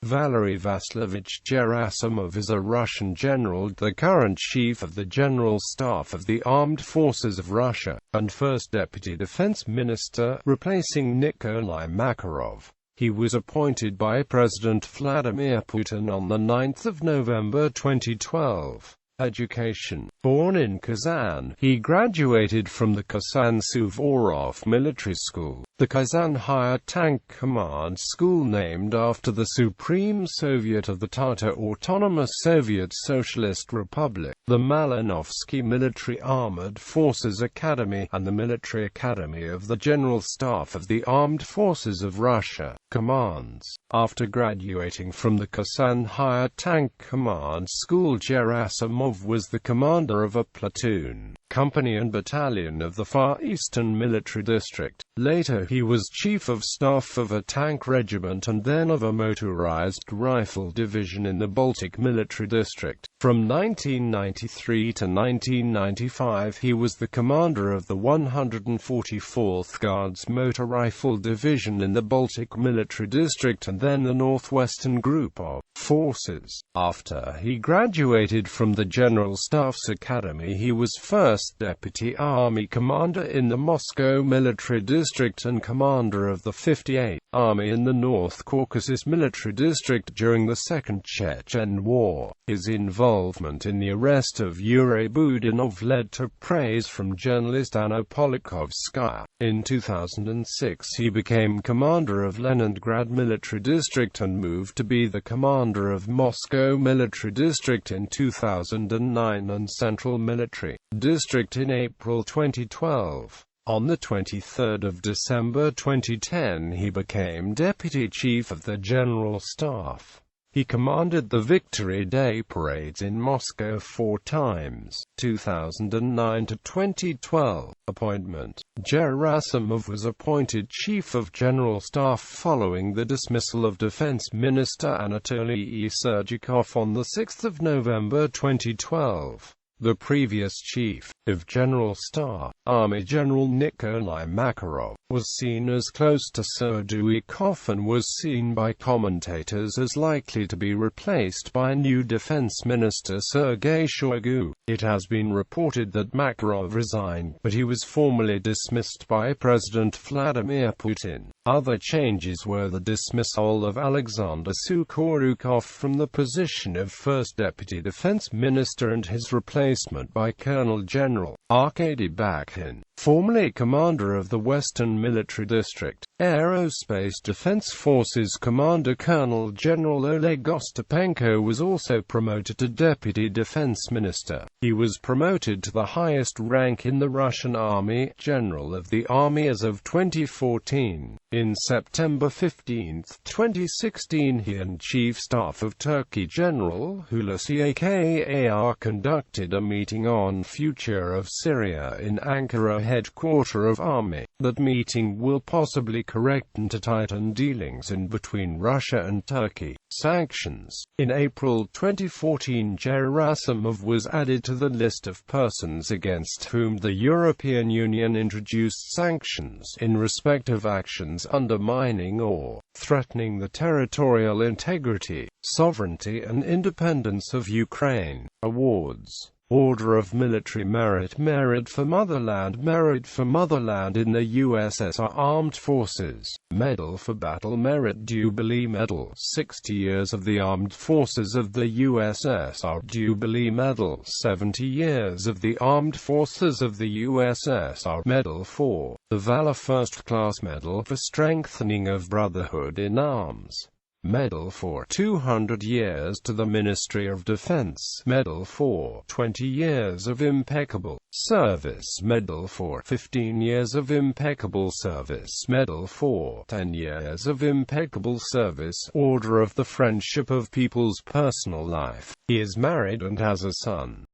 Valery Vasilevich Gerasimov is a Russian general, the current Chief of the General Staff of the Armed Forces of Russia, and First Deputy Defense Minister, replacing Nikolay Makarov. He was appointed by President Vladimir Putin on 9 November 2012. Education. Born in Kazan, he graduated from the Kazan Suvorov Military School, the Kazan Higher Tank Command School named after the Supreme Soviet of the Tatar Autonomous Soviet Socialist Republic, the Malinovsky Military Armored Forces Academy, and the Military Academy of the General Staff of the Armed Forces of Russia, commands. After graduating from the Kazan Higher Tank Command School, Gerasimov was the commander of a platoon, company and battalion of the Far Eastern Military District. Later he was Chief of Staff of a tank regiment and then of a motorized rifle division in the Baltic Military District. From 1993 to 1995 he was the commander of the 144th Guards Motor Rifle Division in the Baltic Military District and then the Northwestern Group of Forces. After he graduated from the General Staff's Academy, he was First Deputy Army Commander in the Moscow Military District and commander of the 58th Army in the North Caucasus Military District during the Second Chechen War. His involvement in the arrest of Yuri Budinov led to praise from journalist Anna Politkovskaya. In 2006 he became commander of Leningrad Military District and moved to be the commander of Moscow Military District in 2009 and Central Military District in April 2012. On 23 December 2010 he became Deputy Chief of the General Staff. He commanded the Victory Day parades in Moscow 4 times, 2009 to 2012. Appointment. Gerasimov was appointed Chief of General Staff following the dismissal of Defense Minister Anatoly Serdyukov on 6 November 2012. The previous Chief of General Staff, Army General Nikolay Makarov, was seen as close to Serdyukov and was seen by commentators as likely to be replaced by new Defense Minister Sergei Shoigu. It has been reported that Makarov resigned, but he was formally dismissed by President Vladimir Putin. Other changes were the dismissal of Alexander Sukhorukov from the position of First Deputy Defense Minister and his replacement by Colonel General Arkady Bakhin, formerly commander of the Western Military District. Aerospace Defense Forces Commander Colonel General Oleg Ostapenko was also promoted to Deputy Defense Minister. He was promoted to the highest rank in the Russian Army, General of the Army as of 2014. In September 15, 2016 he and Chief Staff of Turkey General Hulusi Akar conducted a meeting on future of Syria in Ankara, headquarter of Army. That meeting will possibly correct and to tighten dealings in between Russia and Turkey. Sanctions. In April 2014 Gerasimov was added to the list of persons against whom the European Union introduced sanctions in respect of actions undermining or threatening the territorial integrity, sovereignty and independence of Ukraine. Awards. Order of Military Merit, Merit for Motherland in the USSR Armed Forces, Medal for Battle Merit, Jubilee Medal, 60 years of the Armed Forces of the USSR, Jubilee Medal, 70 years of the Armed Forces of the USSR, Medal for the Valor, First Class Medal for Strengthening of Brotherhood in Arms, Medal for 200 years to the Ministry of Defense, Medal for 20 years of impeccable service, Medal for 15 years of impeccable service, Medal for 10 years of impeccable service, Order of the Friendship of People's Personal Life. He is married and has a son.